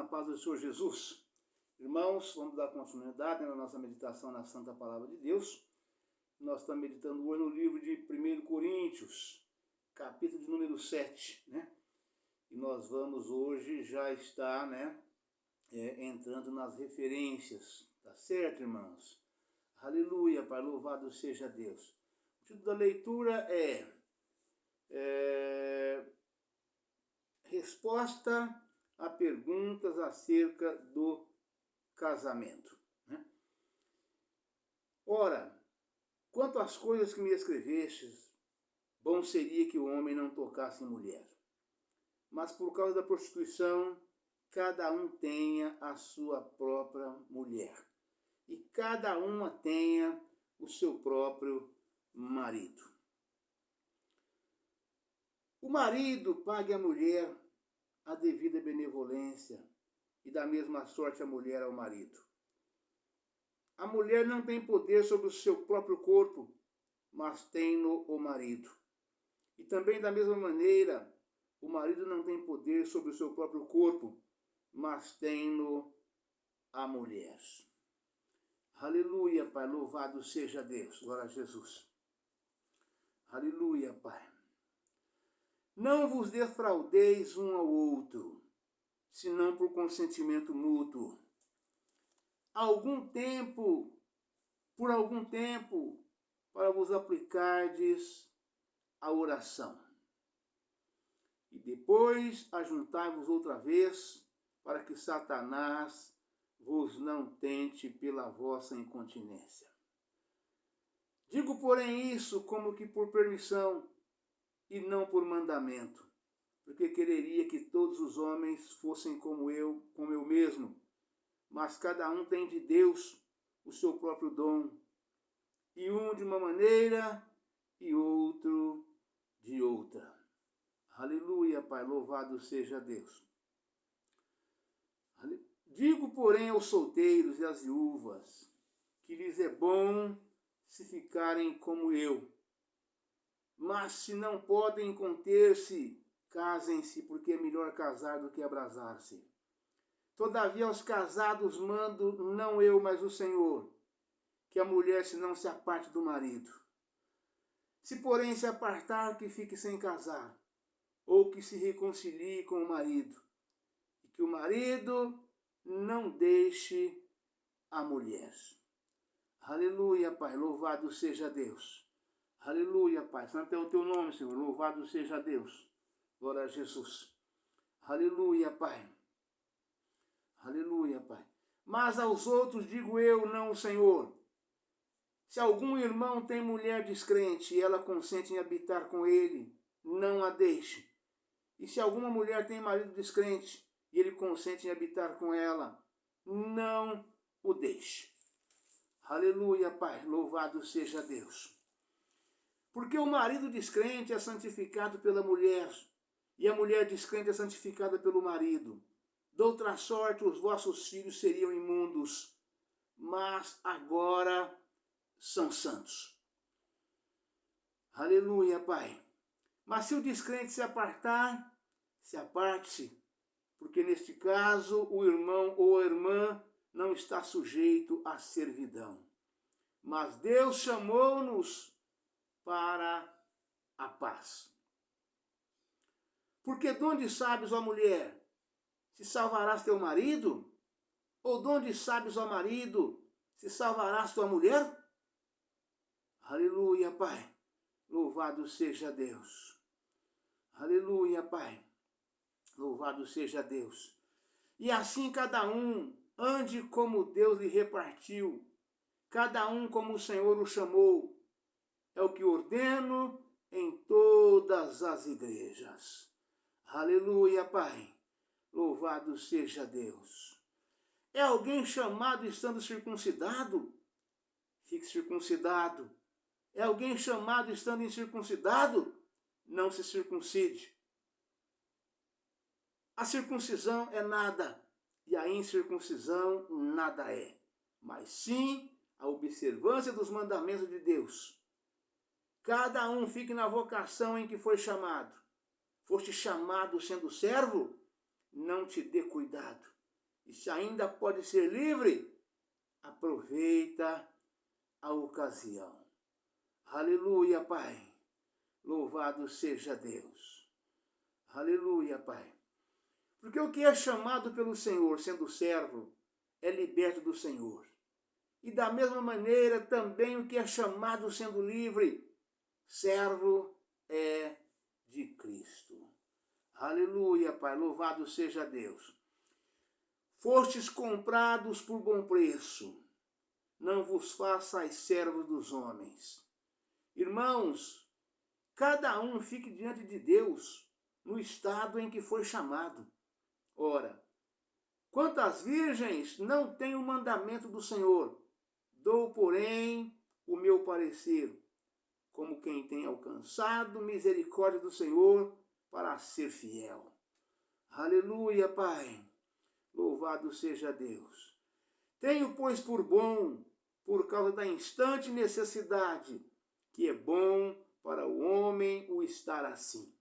na paz do Senhor Jesus. Irmãos, vamos dar continuidade na nossa meditação na Santa Palavra de Deus. Nós estamos meditando hoje no livro de 1 Coríntios, capítulo de número 7, né? E nós vamos hoje já estar, entrando nas referências, tá certo, irmãos? Aleluia, Pai, louvado seja Deus. O título da leitura é Resposta a perguntas acerca do casamento, né? Ora, quanto às coisas que me escrevestes, bom seria que o homem não tocasse em mulher. Mas por causa da prostituição, cada um tenha a sua própria mulher, e cada uma tenha o seu próprio marido. O marido pague à mulher a devida benevolência, e da mesma sorte a mulher ao marido. A mulher não tem poder sobre o seu próprio corpo, mas tem-no o marido. E também da mesma maneira, o marido não tem poder sobre o seu próprio corpo, mas tem-no a mulher. Aleluia, Pai, louvado seja Deus. Glória a Jesus. Aleluia, Pai. Não vos defraudeis um ao outro, senão por consentimento mútuo. Por algum tempo, para vos aplicardes a oração. E depois ajuntai-vos outra vez, para que Satanás vos não tente pela vossa incontinência. Digo, porém, isso como que por permissão, e não por mandamento, porque quereria que todos os homens fossem como eu mesmo, mas cada um tem de Deus o seu próprio dom, e um de uma maneira e outro de outra. Aleluia, Pai, louvado seja Deus. Digo, porém, aos solteiros e às viúvas, que lhes é bom se ficarem como eu. Mas se não podem conter-se, casem-se, porque é melhor casar do que abrasar-se. Todavia aos casados mando, não eu, mas o Senhor, que a mulher se não se aparte do marido. Se porém se apartar, que fique sem casar, ou que se reconcilie com o marido, e que o marido não deixe a mulher. Aleluia, Pai, louvado seja Deus. Aleluia, Pai, santo é o teu nome, Senhor, louvado seja Deus. Glória a Jesus. Aleluia, Pai. Aleluia, Pai. Mas aos outros digo eu, não o Senhor. Se algum irmão tem mulher descrente e ela consente em habitar com ele, não a deixe. E se alguma mulher tem marido descrente e ele consente em habitar com ela, não o deixe. Aleluia, Pai, louvado seja Deus. Porque o marido descrente é santificado pela mulher, e a mulher descrente é santificada pelo marido. De outra sorte, os vossos filhos seriam imundos, mas agora são santos. Aleluia, Pai. Mas se o descrente se apartar, se aparte-se, porque neste caso o irmão ou a irmã não está sujeito à servidão. Mas Deus chamou-nos para a paz. Porque de onde sabes, ó mulher, se salvarás teu marido? Ou de onde sabes, ó marido, se salvarás tua mulher? Aleluia, Pai. Louvado seja Deus. Aleluia, Pai. Louvado seja Deus. E assim cada um ande como Deus lhe repartiu, cada um como o Senhor o chamou. É o que ordeno em todas as igrejas. Aleluia, Pai. Louvado seja Deus. É alguém chamado estando circuncidado? Fique circuncidado. É alguém chamado estando incircuncidado? Não se circuncide. A circuncisão é nada, e a incircuncisão nada é, mas sim a observância dos mandamentos de Deus. Cada um fique na vocação em que foi chamado. Foste chamado sendo servo? Não te dê cuidado. E se ainda pode ser livre, aproveita a ocasião. Aleluia, Pai. Louvado seja Deus. Aleluia, Pai. Porque o que é chamado pelo Senhor, sendo servo, é liberto do Senhor. E da mesma maneira, também o que é chamado sendo livre, servo é de Cristo. Aleluia, Pai. Louvado seja Deus. Fostes comprados por bom preço. Não vos façais servos dos homens. Irmãos, cada um fique diante de Deus no estado em que foi chamado. Ora, quantas virgens não têm o mandamento do Senhor? Dou, porém, o meu parecer, como quem tem alcançado misericórdia do Senhor para ser fiel. Aleluia, Pai. Louvado seja Deus. Tenho, pois, por bom, por causa da instante necessidade, que é bom para o homem o estar assim.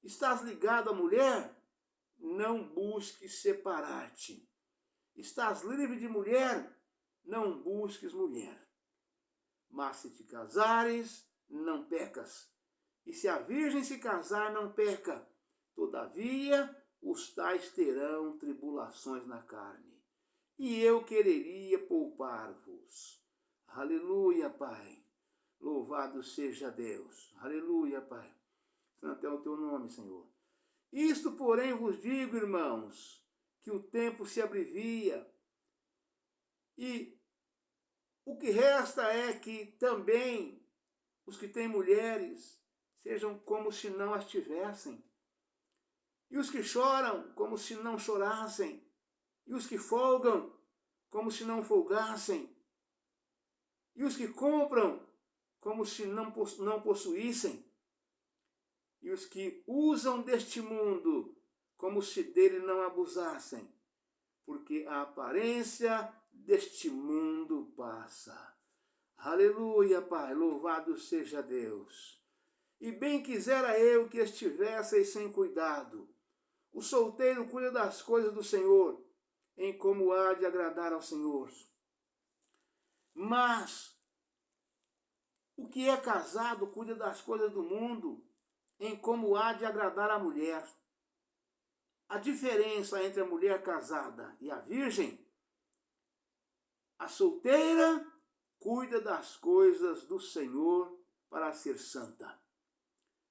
Estás ligado à mulher? Não busques separar-te. Estás livre de mulher? Não busques mulher. Mas se te casares, não pecas. E se a virgem se casar, não peca. Todavia, os tais terão tribulações na carne. E eu quereria poupar-vos. Aleluia, Pai. Louvado seja Deus. Aleluia, Pai. Santo é o teu nome, Senhor. Isto, porém, vos digo, irmãos, que o tempo se abrevia. E o que resta é que também os que têm mulheres sejam como se não as tivessem. E os que choram, como se não chorassem. E os que folgam, como se não folgassem. E os que compram, como se não possuíssem. E os que usam deste mundo, como se dele não abusassem. Porque a aparência deste mundo passa. Aleluia, Pai, louvado seja Deus. E bem quisera eu que estivesseis sem cuidado. O solteiro cuida das coisas do Senhor, em como há de agradar ao Senhor. Mas o que é casado cuida das coisas do mundo, em como há de agradar a mulher. A diferença entre a mulher casada e a virgem: a solteira cuida das coisas do Senhor para ser santa,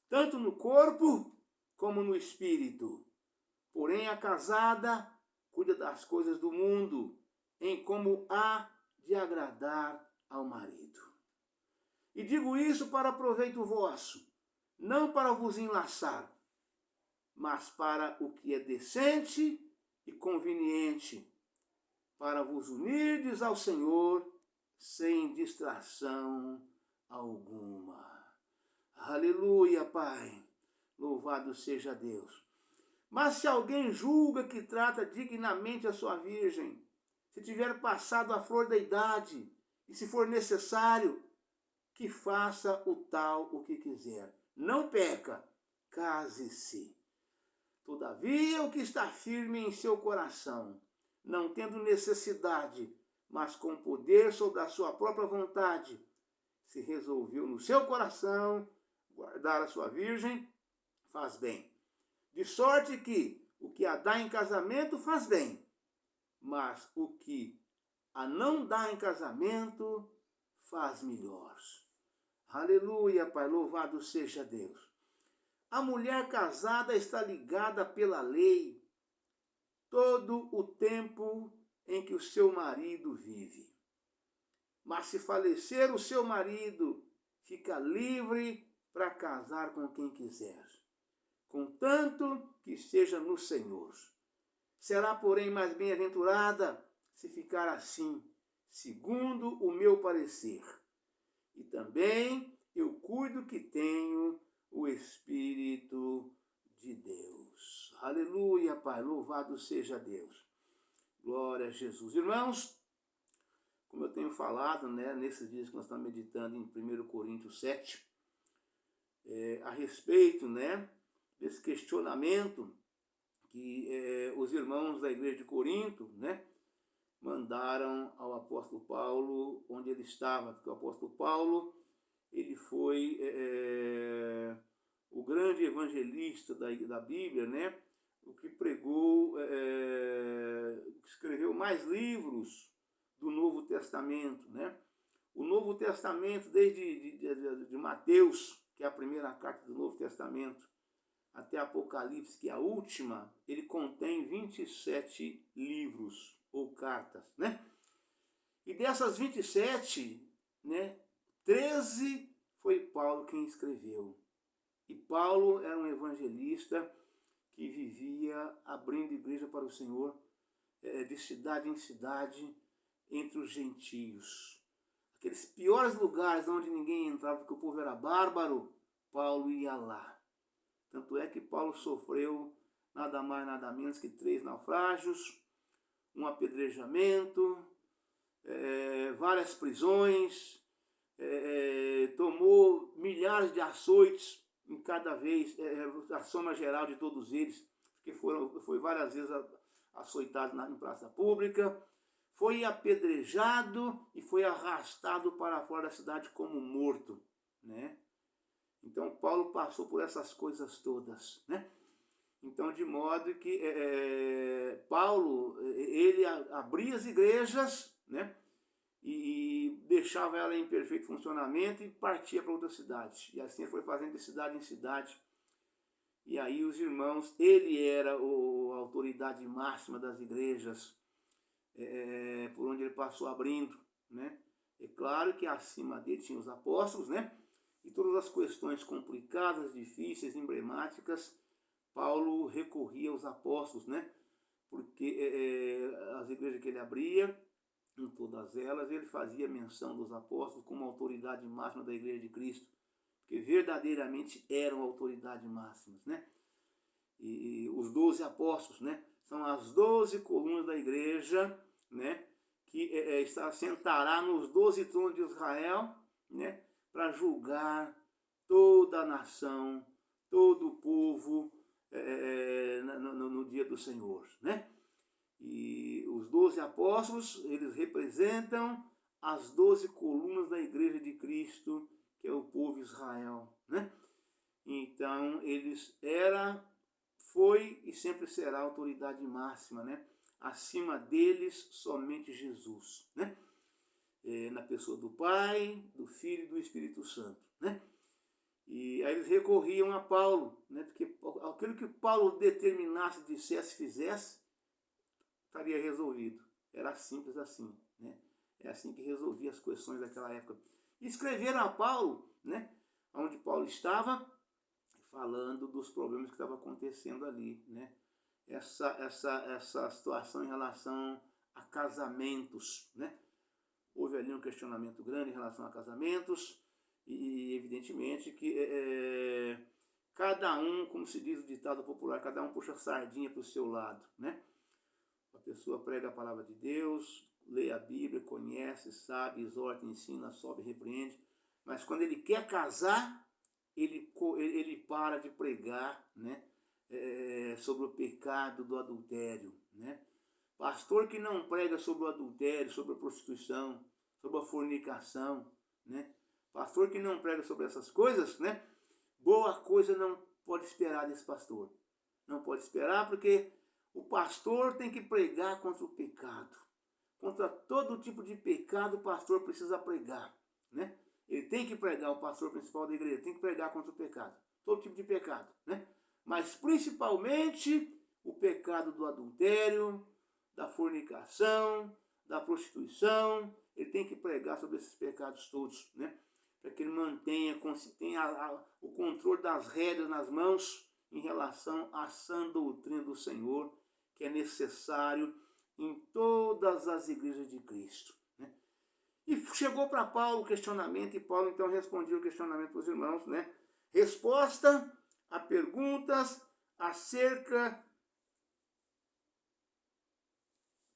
tanto no corpo como no espírito. Porém, a casada cuida das coisas do mundo, em como há de agradar ao marido. E digo isso para proveito vosso, não para vos enlaçar, mas para o que é decente e conveniente, para vos unirdes ao Senhor sem distração alguma. Aleluia, Pai. Louvado seja Deus. Mas se alguém julga que trata dignamente a sua virgem, se tiver passado a flor da idade, e se for necessário, que faça o tal o que quiser. Não peca, case-se. Todavia, o que está firme em seu coração, não tendo necessidade, mas com poder sobre a sua própria vontade, se resolveu no seu coração guardar a sua virgem, faz bem. De sorte que o que a dá em casamento faz bem, mas o que a não dá em casamento faz melhor. Aleluia, Pai, louvado seja Deus. A mulher casada está ligada pela lei todo o tempo em que o seu marido vive. Mas se falecer o seu marido, fica livre para casar com quem quiser, contanto que seja no Senhor. Será, porém, mais bem-aventurada se ficar assim, segundo o meu parecer. E também eu cuido que tenho o Espírito de Deus. Aleluia, Pai, louvado seja Deus. Glória a Jesus. Irmãos, como eu tenho falado, nesses dias que nós estamos meditando em 1 Coríntios 7, a respeito, desse questionamento que os irmãos da igreja de Corinto, né, mandaram ao apóstolo Paulo onde ele estava, porque o apóstolo Paulo, ele foi o grande evangelista da Bíblia, né, o que pregou, escreveu mais livros do Novo Testamento, né? O Novo Testamento, desde de Mateus, que é a primeira carta do Novo Testamento, até Apocalipse, que é a última, ele contém 27 livros ou cartas, né? E dessas 27, né, 13 foi Paulo quem escreveu. E Paulo era um evangelista que vivia abrindo igreja para o Senhor, de cidade em cidade, entre os gentios. Aqueles piores lugares onde ninguém entrava, porque o povo era bárbaro, Paulo ia lá. Tanto é que Paulo sofreu nada mais, nada menos que 3 naufrágios, um apedrejamento, várias prisões, tomou milhares de açoites em cada vez, a soma geral de todos eles, porque foi várias vezes açoitado em praça pública, foi apedrejado e foi arrastado para fora da cidade como morto, né? Então Paulo passou por essas coisas todas, né? Então, de modo que Paulo, ele abria as igrejas, né, e deixava ela em perfeito funcionamento e partia para outra cidade. E assim ele foi fazendo de cidade em cidade. E aí os irmãos, ele era a autoridade máxima das igrejas, por onde ele passou abrindo, né? É claro que acima dele tinha os apóstolos, né? E todas as questões complicadas, difíceis, emblemáticas, Paulo recorria aos apóstolos, né? Porque as igrejas que ele abria, em todas elas, ele fazia menção dos apóstolos como autoridade máxima da igreja de Cristo, porque verdadeiramente eram autoridade máximas, né? E os 12 apóstolos, né, são as 12 colunas da igreja, né, que sentará nos 12 tronos de Israel, né, para julgar toda a nação, todo o povo no dia do Senhor, né? E os 12 apóstolos, eles representam as 12 colunas da igreja de Cristo, que é o povo Israel, né? Então, foi e sempre será a autoridade máxima, né? Acima deles, somente Jesus, né? Na pessoa do Pai, do Filho e do Espírito Santo, né? E aí eles recorriam a Paulo, né? Porque aquilo que Paulo determinasse, dissesse, fizesse, estaria resolvido. Era simples assim, né? É assim que resolvia as questões daquela época. E escreveram a Paulo, né? Onde Paulo estava, falando dos problemas que estavam acontecendo ali, né? Essa situação em relação a casamentos, né? Houve ali um questionamento grande em relação a casamentos e evidentemente que cada um, como se diz o ditado popular, cada um puxa a sardinha para o seu lado, né? A pessoa prega a palavra de Deus, lê a Bíblia, conhece, sabe, exorta, ensina, sobe, repreende, mas quando ele quer casar, ele para de pregar, né, sobre o pecado do adultério, né? Pastor que não prega sobre o adultério, sobre a prostituição, sobre a fornicação, né? Pastor que não prega sobre essas coisas, né? Boa coisa não pode esperar desse pastor. Não pode esperar porque o pastor tem que pregar contra o pecado. Contra todo tipo de pecado o pastor precisa pregar, né? Ele tem que pregar, o pastor principal da igreja tem que pregar contra o pecado. Todo tipo de pecado, né? Mas principalmente o pecado do adultério, da fornicação, da prostituição. Ele tem que pregar sobre esses pecados todos, né? Para que ele tenha o controle das rédeas nas mãos em relação à sã doutrina do Senhor, que é necessário em todas as igrejas de Cristo, né? E chegou para Paulo o questionamento, e Paulo então respondia o questionamento para os irmãos, né? Resposta a perguntas acerca...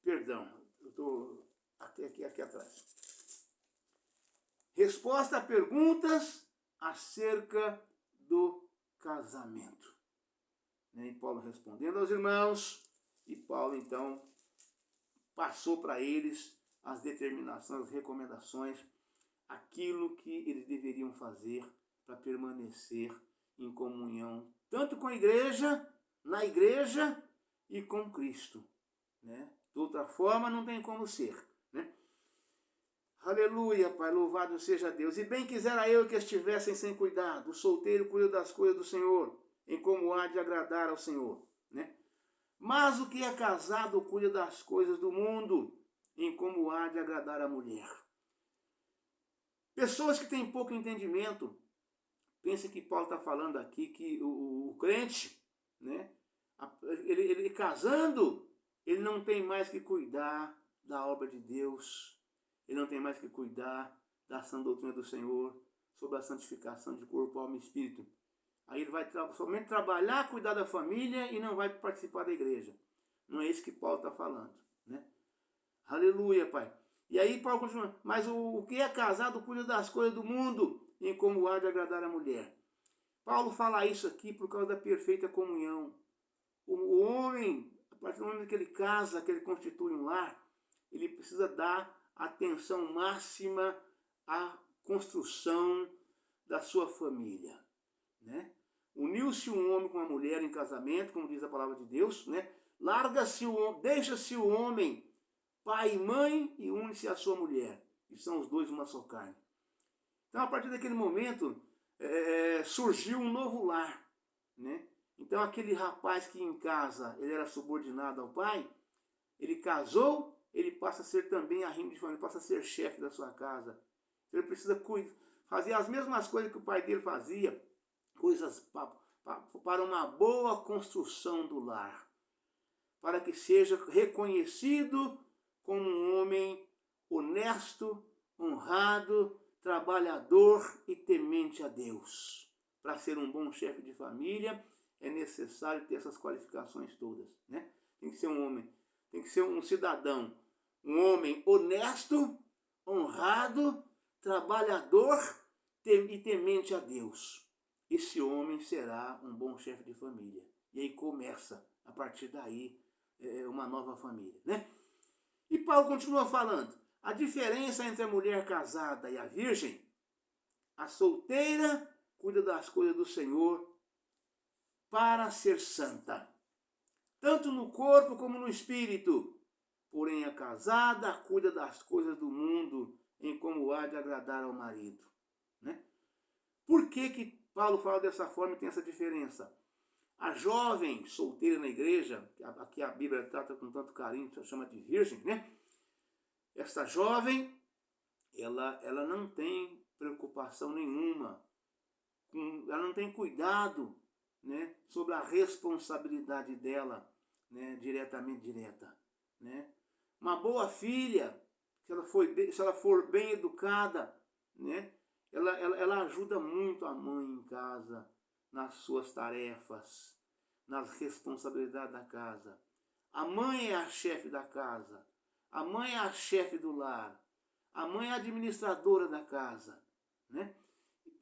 Perdão, eu estou aqui atrás. Resposta a perguntas acerca do casamento, né? E Paulo respondendo aos irmãos, e Paulo então passou para eles as determinações, as recomendações, aquilo que eles deveriam fazer para permanecer em comunhão, tanto com a igreja, na igreja e com Cristo, né? De outra forma não tem como ser, né? Aleluia, Pai, louvado seja Deus. E bem quisera eu que estivessem sem cuidado. O solteiro cuida das coisas do Senhor, em como há de agradar ao Senhor, né? Mas o que é casado cuida das coisas do mundo, em como há de agradar a mulher. Pessoas que têm pouco entendimento, pensam que Paulo está falando aqui que o crente, né, ele casando, ele não tem mais que cuidar da obra de Deus, ele não tem mais que cuidar da sã doutrina do Senhor, sobre a santificação de corpo, alma e espírito. Aí ele vai somente trabalhar, cuidar da família e não vai participar da igreja. Não é isso que Paulo está falando, né? Aleluia, Pai. E aí Paulo continua, mas o que é casado cuida das coisas do mundo, em como há de agradar a mulher. Paulo fala isso aqui por causa da perfeita comunhão. O homem, a partir do momento que ele casa, que ele constitui um lar, ele precisa dar atenção máxima à construção da sua família, né? Uniu-se um homem com uma mulher em casamento, como diz a palavra de Deus, né? Deixa-se o homem, pai e mãe, e une-se à sua mulher. E são os dois uma só carne. Então, a partir daquele momento, surgiu um novo lar, né? Então, aquele rapaz que em casa ele era subordinado ao pai, ele casou, ele passa a ser também arrimo de família, passa a ser chefe da sua casa. Ele precisa fazer as mesmas coisas que o pai dele fazia, coisas para uma boa construção do lar, para que seja reconhecido como um homem honesto, honrado, trabalhador e temente a Deus. Para ser um bom chefe de família, é necessário ter essas qualificações todas, né? Tem que ser um homem, tem que ser um cidadão, um homem honesto, honrado, trabalhador e temente a Deus. Esse homem será um bom chefe de família. E aí começa, a partir daí, uma nova família, né? E Paulo continua falando, a diferença entre a mulher casada e a virgem, a solteira cuida das coisas do Senhor para ser santa, tanto no corpo como no espírito. Porém, a casada cuida das coisas do mundo, em como há de agradar ao marido, né? Por que Paulo fala dessa forma e tem essa diferença? A jovem solteira na igreja, aqui a Bíblia trata com tanto carinho, chama de virgem, né? Essa jovem, ela não tem preocupação nenhuma, ela não tem cuidado, né, sobre a responsabilidade dela, né, diretamente direta, né? Uma boa filha, se ela for bem educada, né, ela ajuda muito a mãe em casa, nas suas tarefas, nas responsabilidades da casa. A mãe é a chefe da casa, a mãe é a chefe do lar, a mãe é a administradora da casa, né?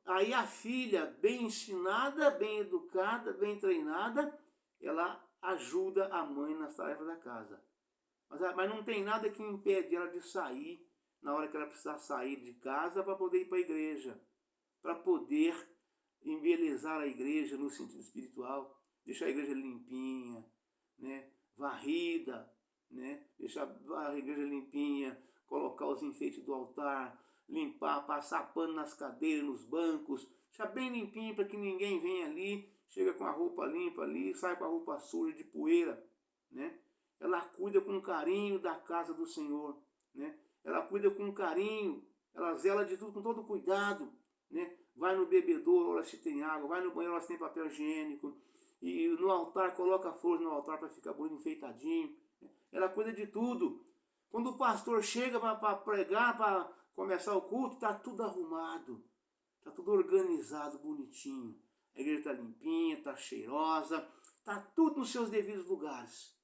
Aí a filha, bem ensinada, bem educada, bem treinada, ela ajuda a mãe nas tarefas da casa. Mas não tem nada que impede ela de sair na hora que ela precisar sair de casa para poder ir para a igreja, para poder embelezar a igreja no sentido espiritual, deixar a igreja limpinha, né, varrida, né, deixar a igreja limpinha, colocar os enfeites do altar, limpar, passar pano nas cadeiras, nos bancos, deixar bem limpinho para que ninguém venha ali, chega com a roupa limpa ali, sai com a roupa suja de poeira, né? Ela cuida com carinho da casa do Senhor, né? Ela cuida com carinho, ela zela de tudo com todo cuidado, né? Vai no bebedouro, olha se tem água, vai no banheiro, olha se tem papel higiênico, e no altar, coloca flores no altar para ficar bonito, enfeitadinho. Ela cuida de tudo. Quando o pastor chega para pregar, para começar o culto, está tudo arrumado, está tudo organizado, bonitinho. A igreja está limpinha, está cheirosa, está tudo nos seus devidos lugares.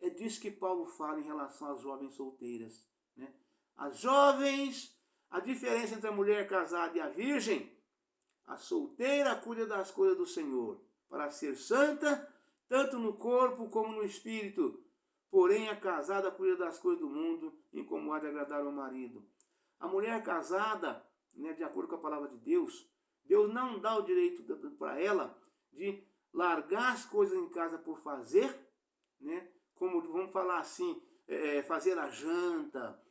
É disso que Paulo fala em relação às jovens solteiras, né? As jovens, a diferença entre a mulher casada e a virgem, a solteira cuida das coisas do Senhor, para ser santa tanto no corpo como no espírito. Porém, a casada cuida das coisas do mundo, em como há de agradar ao marido. A mulher casada, né, de acordo com a palavra de Deus, Deus não dá o direito para ela de largar as coisas em casa por fazer, né, como vamos falar assim, fazer a janta,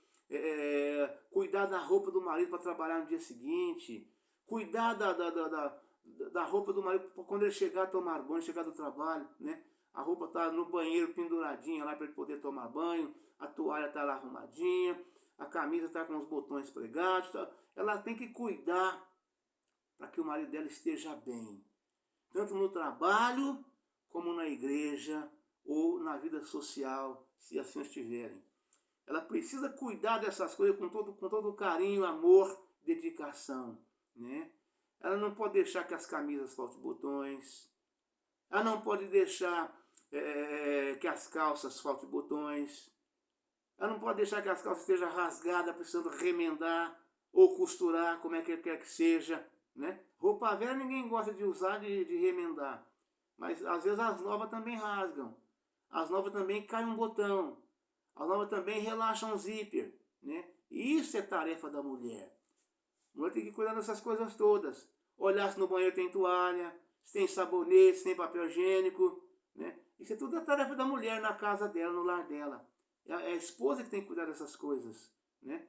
cuidar da roupa do marido para trabalhar no dia seguinte, cuidar da roupa do marido quando ele chegar a tomar banho, chegar do trabalho, né? A roupa está no banheiro penduradinha lá para ele poder tomar banho, a toalha está lá arrumadinha, a camisa está com os botões pregados. Tá? Ela tem que cuidar para que o marido dela esteja bem, tanto no trabalho como na igreja ou na vida social, se assim estiverem. Ela precisa cuidar dessas coisas com todo carinho, amor, dedicação, né? Ela não pode deixar que as camisas faltem botões. Ela não pode deixar que as calças faltem botões. Ela não pode deixar que as calças estejam rasgadas, precisando remendar ou costurar, como é que quer que seja, né? Roupa velha ninguém gosta de usar, de remendar. Mas às vezes as novas também rasgam. As novas também caem um botão. As novas também relaxam um zíper, né? E isso é tarefa da mulher. A mulher tem que cuidar dessas coisas todas. Olhar se no banheiro tem toalha, se tem sabonete, se tem papel higiênico, né? Isso é tudo a tarefa da mulher na casa dela, no lar dela. É a esposa que tem que cuidar dessas coisas, né?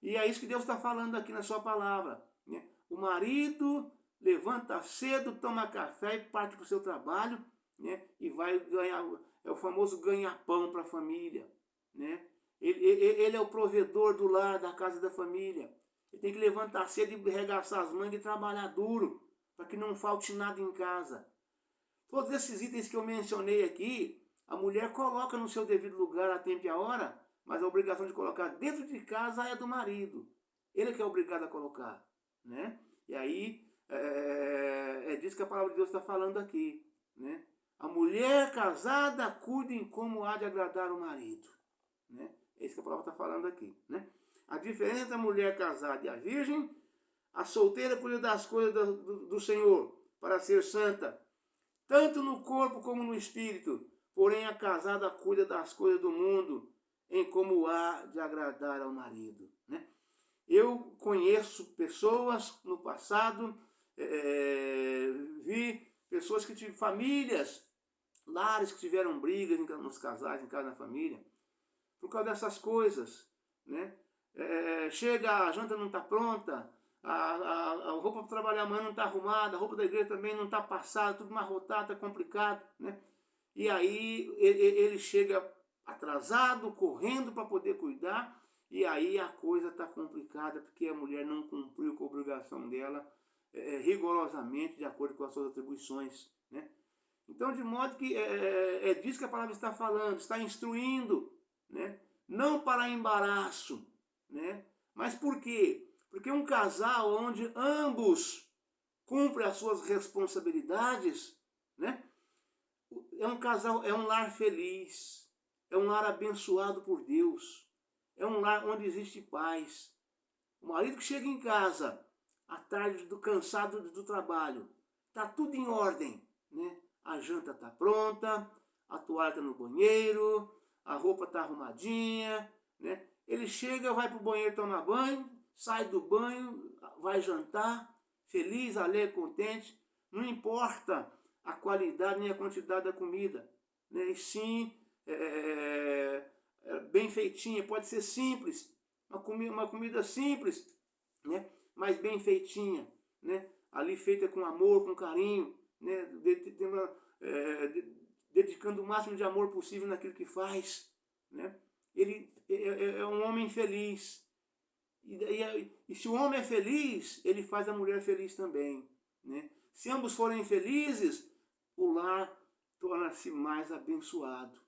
E é isso que Deus está falando aqui na sua palavra, né? O marido levanta cedo, toma café e parte para o seu trabalho, né? E vai ganhar, é o famoso ganha-pão para a família, né? Ele é o provedor do lar, da casa da família. Ele tem que levantar cedo e arregaçar as mangas e trabalhar duro, para que não falte nada em casa. Todos esses itens que eu mencionei aqui, a mulher coloca no seu devido lugar a tempo e a hora, mas a obrigação de colocar dentro de casa é do marido. Ele que é obrigado a colocar, né? E aí, é disso que a palavra de Deus está falando aqui, né? A mulher casada cuida em como há de agradar o marido, né? É isso que a palavra está falando aqui, né? A diferença da mulher casada e a virgem: a solteira cuida das coisas do Senhor para ser santa, tanto no corpo como no espírito. Porém, a casada cuida das coisas do mundo, em como há de agradar ao marido, né? Eu conheço pessoas no passado, vi pessoas que tiveram famílias, lares que tiveram brigas nos casais, em casa da família, por causa dessas coisas, né? Chega, a janta não está pronta, a roupa para trabalhar amanhã não está arrumada, a roupa da igreja também não está passada, tudo amarrotado, está complicado, né? E aí ele chega atrasado, correndo para poder cuidar, e aí a coisa está complicada, porque a mulher não cumpriu com a obrigação dela rigorosamente, de acordo com as suas atribuições, né? Então, de modo que é disso que a palavra está falando, está instruindo, né? Não para embaraço, né? Mas por quê? Porque um casal onde ambos cumprem as suas responsabilidades, né? É um casal, é um lar feliz, é um lar abençoado por Deus, é um lar onde existe paz. O marido que chega em casa à tarde, cansado do trabalho, está tudo em ordem, né? A janta está pronta, a toalha está no banheiro, a roupa está arrumadinha, né? Ele chega, vai para o banheiro tomar banho, sai do banho, vai jantar, feliz, alegre, contente. Não importa a qualidade nem a quantidade da comida, né? E sim, bem feitinha, pode ser simples, uma comida simples, né? Mas bem feitinha, né? Ali feita com amor, com carinho, né? Dedicando o máximo de amor possível naquilo que faz, né? Ele é um homem feliz. E se o homem é feliz, ele faz a mulher feliz também, né? Se ambos forem felizes, o lar torna-se mais abençoado,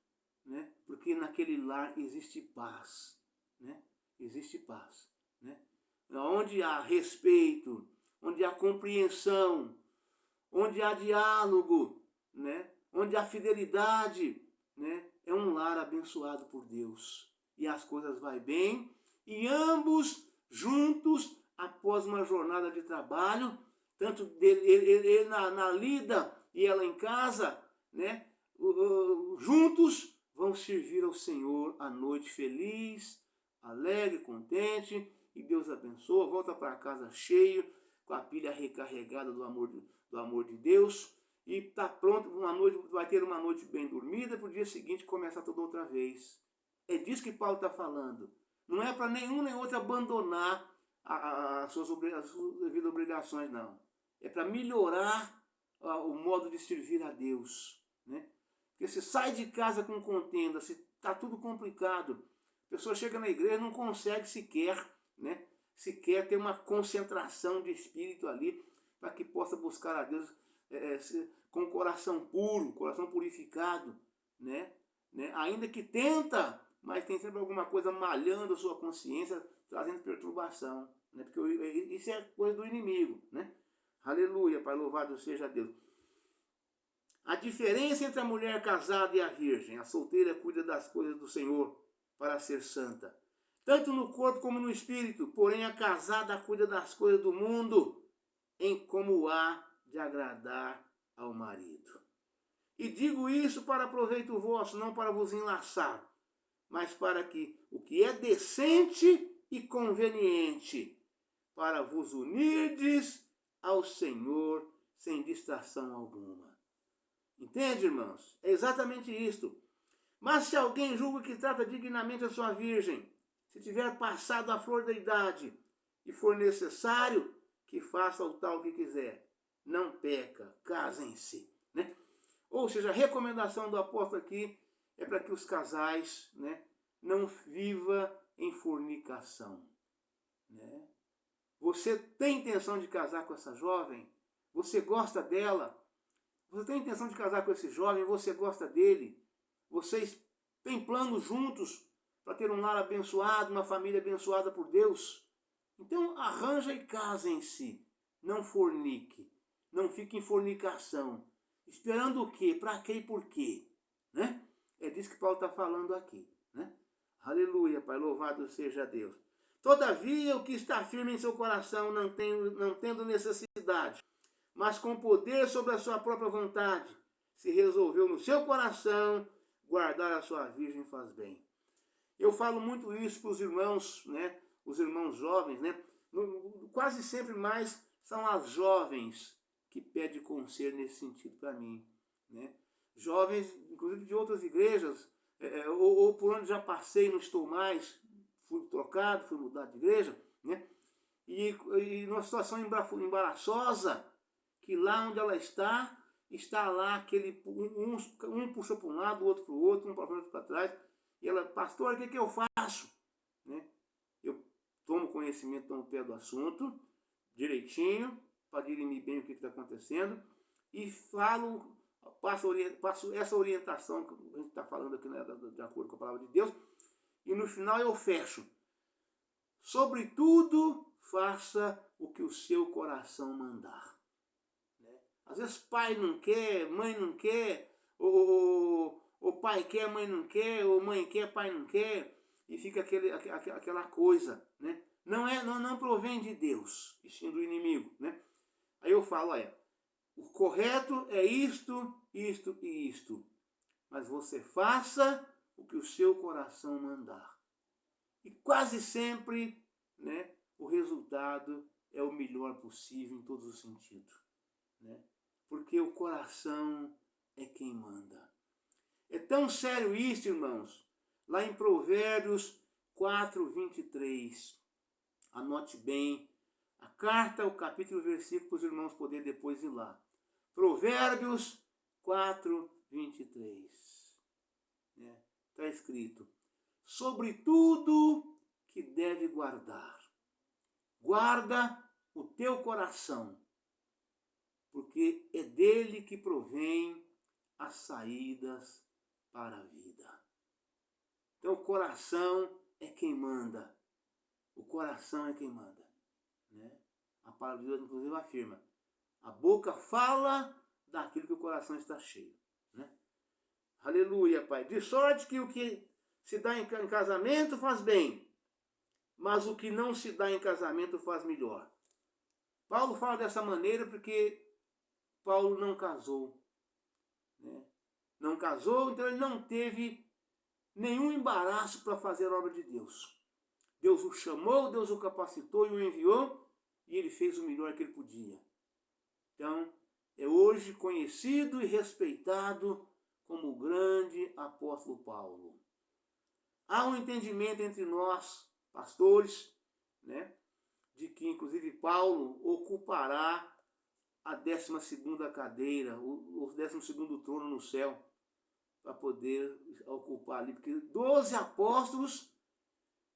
né? Porque naquele lar existe paz, né? Existe paz, né? Onde há respeito, onde há compreensão, onde há diálogo, né? Onde há fidelidade, né? É um lar abençoado por Deus. E as coisas vão bem, e ambos juntos, após uma jornada de trabalho, tanto ele na lida e ela em casa, né, juntos vão servir ao Senhor à noite feliz, alegre, contente, e Deus abençoa, volta para casa cheio, com a pilha recarregada do amor de Deus, e está pronto, vai ter uma noite bem dormida, para o dia seguinte começar tudo outra vez. É disso que Paulo está falando. Não é para nenhum nem outro abandonar as suas devidas obrigações, não. É para melhorar o modo de servir a Deus, né? Porque se sai de casa com contenda, se está tudo complicado, a pessoa chega na igreja e não consegue sequer, né, sequer ter uma concentração de espírito ali, para que possa buscar a Deus com o coração puro, coração purificado, né? Ainda que tenta, mas tem sempre alguma coisa malhando a sua consciência, trazendo perturbação, né? Porque isso é coisa do inimigo, né? Aleluia, Pai, louvado seja Deus. A diferença entre a mulher casada e a virgem: a solteira cuida das coisas do Senhor para ser santa, tanto no corpo como no espírito, porém a casada cuida das coisas do mundo, em como há de agradar ao marido. E digo isso para proveito vosso, não para vos enlaçar, mas para que o que é decente e conveniente, para vos unirdes ao Senhor sem distração alguma. Entende, irmãos? É exatamente isto. Mas se alguém julga que trata dignamente a sua virgem, se tiver passado a flor da idade e for necessário, que faça o tal que quiser. Não peca, casem-se, né? Ou seja, a recomendação do apóstolo aqui é para que os casais, né, não vivam em fornicação, né? Você tem intenção de casar com essa jovem? Você gosta dela? Você tem intenção de casar com esse jovem? Você gosta dele? Vocês têm planos juntos para ter um lar abençoado, uma família abençoada por Deus? Então arranja e casem-se. Não fornique. Não fique em fornicação. Esperando o quê? Para quê e por quê? Né? É disso que Paulo está falando aqui, né? Aleluia, Pai, louvado seja Deus. Todavia, o que está firme em seu coração, não tendo necessidade, mas com poder sobre a sua própria vontade, se resolveu no seu coração guardar a sua virgem, faz bem. Eu falo muito isso para os irmãos, né? Os irmãos jovens, né? Quase sempre mais são as jovens que pedem conselho nesse sentido para mim, né? Jovens, inclusive de outras igrejas, ou por onde já passei, não estou mais, fui trocado, fui mudado de igreja, né? E numa situação embaraçosa, que lá onde ela está lá aquele, um puxa para um lado, o outro para o outro, um para frente, para trás, e ela: pastor, o que eu faço? Né? Eu tomo conhecimento, tomo pé do assunto, direitinho, para dirimir bem o que está acontecendo, e passo essa orientação que a gente está falando aqui, né, de acordo com a palavra de Deus, e no final eu fecho. Sobretudo, faça o que o seu coração mandar. Né? Às vezes pai não quer, mãe não quer, ou pai quer, mãe não quer, ou mãe quer, pai não quer, e fica aquela coisa, né? Não provém de Deus, e sim do inimigo, né? Aí eu falo: olha, o correto é isto, isto e isto, mas você faça o que o seu coração mandar. E quase sempre, né, o resultado é o melhor possível em todos os sentidos, né? Porque o coração é quem manda. É tão sério isso, irmãos. Lá em Provérbios 4:23, anote bem a carta, o capítulo, o versículo, para os irmãos poderem depois ir lá. Provérbios 4:23. Está escrito: sobre tudo que deve guardar, guarda o teu coração, porque é dele que provém as saídas para a vida. Então o coração é quem manda. O coração é quem manda, né? A palavra de Deus inclusive afirma: a boca fala daquilo que o coração está cheio, né? Aleluia, Pai. De sorte que o que se dá em casamento faz bem, mas o que não se dá em casamento faz melhor. Paulo fala dessa maneira porque Paulo não casou, né? não casou, então ele não teve nenhum embaraço para fazer a obra de Deus. Deus o chamou, Deus o capacitou e o enviou, e ele fez o melhor que ele podia. Então, é hoje conhecido e respeitado como o grande apóstolo Paulo. Há um entendimento entre nós, pastores, né, de que inclusive Paulo ocupará a 12ª cadeira, o 12º trono no céu, para poder ocupar ali, porque 12 apóstolos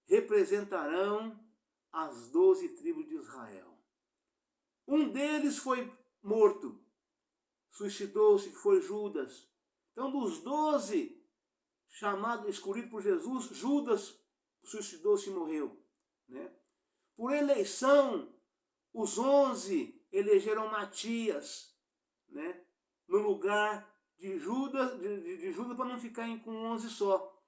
representarão as 12 tribos de Israel. Um deles foi morto, suicidou-se, que foi Judas. Então, dos 12 chamados, escolhidos por Jesus, Judas suicidou-se e morreu, né? Por eleição, os 11 elegeram Matias, né, no lugar de Judas, para não ficar com 11 só.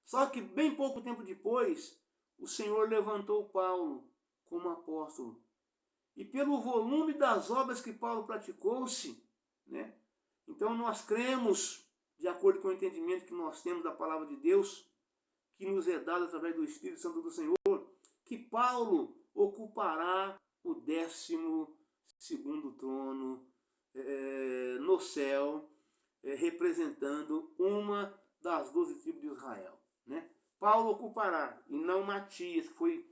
Só que bem pouco tempo depois, o Senhor levantou Paulo como apóstolo. E pelo volume das obras que Paulo praticou-se, né, então nós cremos, de acordo com o entendimento que nós temos da palavra de Deus, que nos é dado através do Espírito Santo do Senhor, que Paulo ocupará o 12º trono no céu, representando uma das 12 tribos de Israel, né? Paulo ocupará, e não Matias, que foi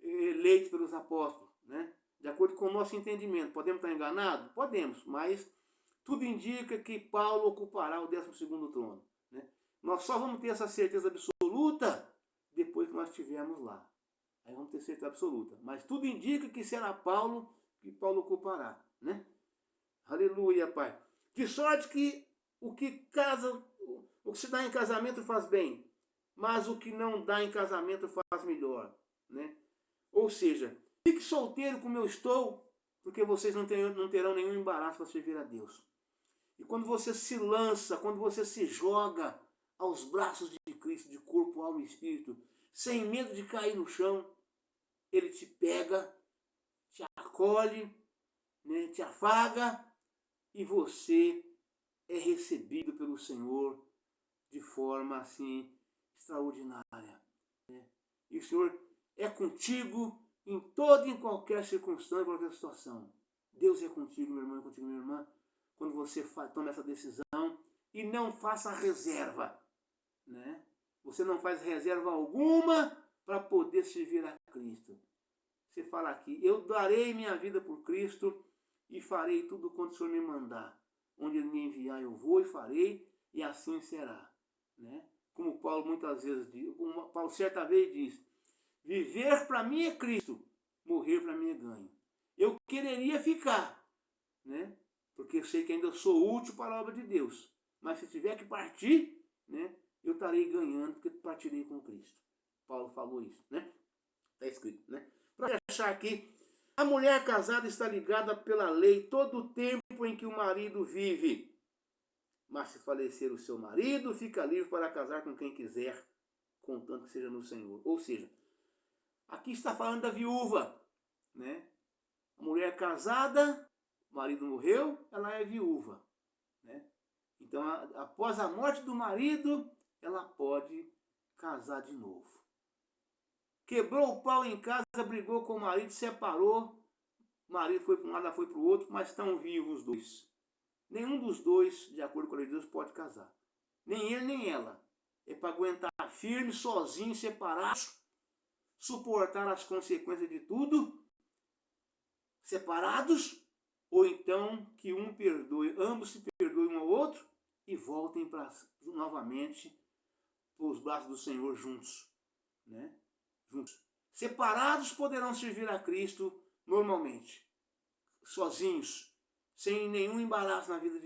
eleito pelos apóstolos, né? De acordo com o nosso entendimento. Podemos estar enganados? Podemos, mas tudo indica que Paulo ocupará o 12º trono, né? Nós só vamos ter essa certeza absoluta depois que nós estivermos lá. Aí vamos ter certeza absoluta. Mas tudo indica que será Paulo que Paulo ocupará, né? Aleluia, Pai. De sorte que o que se dá em casamento faz bem, mas o que não dá em casamento faz melhor, né? Ou seja, fique solteiro como eu estou, porque vocês não terão nenhum embaraço para servir a Deus. E quando você se lança, quando você se joga aos braços de Cristo, de corpo, alma e espírito, sem medo de cair no chão, Ele te pega, te acolhe, né, te afaga, e você é recebido pelo Senhor de forma assim extraordinária, né? E o Senhor é contigo em toda e em qualquer circunstância, qualquer situação. Deus é contigo, meu irmão, é contigo, minha irmã, quando você toma essa decisão, e não faça reserva, né? Você não faz reserva alguma para poder servir a Cristo. Você fala aqui, eu darei minha vida por Cristo e farei tudo quanto o Senhor me mandar. Onde Ele me enviar, eu vou e farei, e assim será, né? Como Paulo muitas vezes diz, Paulo certa vez diz, viver para mim é Cristo, morrer para mim é ganho. Eu quereria ficar, né? Porque eu sei que ainda sou útil para a obra de Deus. Mas se tiver que partir, né, eu estarei ganhando, porque partirei com Cristo. Paulo falou isso, né? Está escrito, né? Para fechar aqui, a mulher casada está ligada pela lei todo o tempo em que o marido vive. Mas se falecer o seu marido, fica livre para casar com quem quiser, contanto que seja no Senhor. Ou seja, aqui está falando da viúva, né? A mulher casada, o marido morreu, ela é viúva, né? Então, após a morte do marido, ela pode casar de novo. Quebrou o pau em casa, brigou com o marido, separou. O marido foi para um lado, ela foi para o outro, mas estão vivos os dois. Nenhum dos dois, de acordo com a lei de Deus, pode casar. Nem ele, nem ela. É para aguentar firme, sozinho, separados, suportar as consequências de tudo, separados, ou então que um perdoe, ambos se perdoem um ao outro e voltem novamente para os braços do Senhor juntos, né? Juntos. Separados poderão servir a Cristo normalmente, sozinhos, sem nenhum embaraço na vida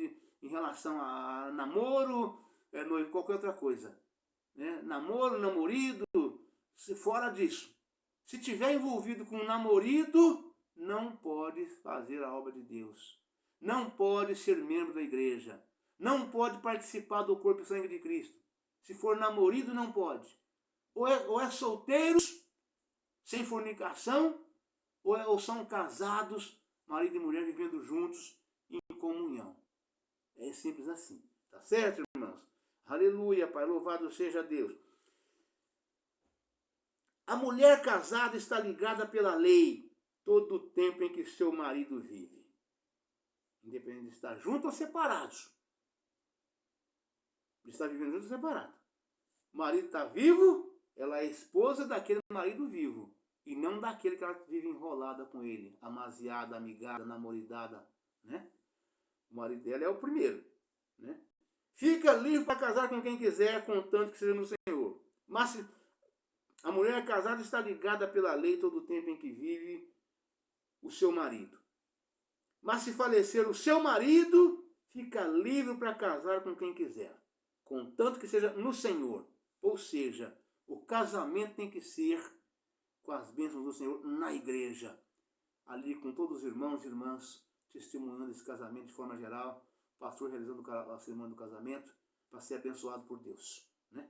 em relação a namoro, noivo, qualquer outra coisa, né? Namoro, namorido, fora disso. Se tiver envolvido com um namorido, não pode fazer a obra de Deus. Não pode ser membro da igreja. Não pode participar do corpo e sangue de Cristo. Se for namorido, não pode. Ou é solteiros, sem fornicação, ou são casados, marido e mulher vivendo juntos em comunhão. É simples assim. Tá certo, irmãos? Aleluia, Pai, louvado seja Deus. A mulher casada está ligada pela lei todo o tempo em que seu marido vive. Independente de estar junto ou separados. De estar vivendo junto ou separado. O marido está vivo, ela é esposa daquele marido vivo. E não daquele que ela vive enrolada com ele. Amaziada, amigada, namoridada. Né? O marido dela é o primeiro. Né? Fica livre para casar com quem quiser, contanto que seja no Senhor. Mas se a mulher casada está ligada pela lei todo o tempo em que vive o seu marido. Mas se falecer o seu marido, fica livre para casar com quem quiser, contanto que seja no Senhor. Ou seja, o casamento tem que ser com as bênçãos do Senhor na igreja. Ali com todos os irmãos e irmãs testemunhando esse casamento de forma geral. O pastor realizando a cerimônia do casamento para ser abençoado por Deus. Né?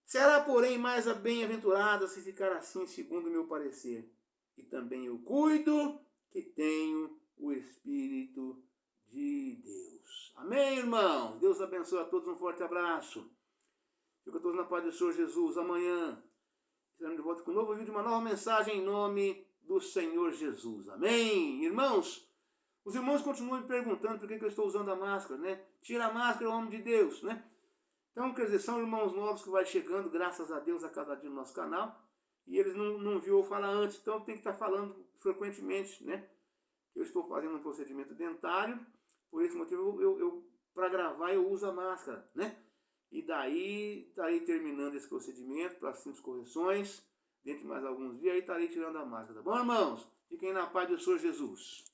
Será, porém, mais bem-aventurada se ficar assim, segundo o meu parecer. E também eu cuido que tenho o Espírito de Deus. Amém, irmãos? Deus abençoe a todos. Um forte abraço. Fica todos na paz do Senhor Jesus. Amanhã estaremos de volta com um novo vídeo, uma nova mensagem em nome do Senhor Jesus. Amém? Irmãos, os irmãos continuam me perguntando por que eu estou usando a máscara, né? Tira a máscara, homem de Deus, né? Então, quer dizer, são irmãos novos que vai chegando, graças a Deus, a cada dia no nosso canal. E eles não viram eu falar antes, então tem que estar falando frequentemente, né? Eu estou fazendo um procedimento dentário, por esse motivo para gravar eu uso a máscara, né? E daí estarei terminando esse procedimento para simples correções, dentro de mais alguns dias, aí estarei tirando a máscara, tá bom, irmãos? Fiquem na paz do Senhor Jesus.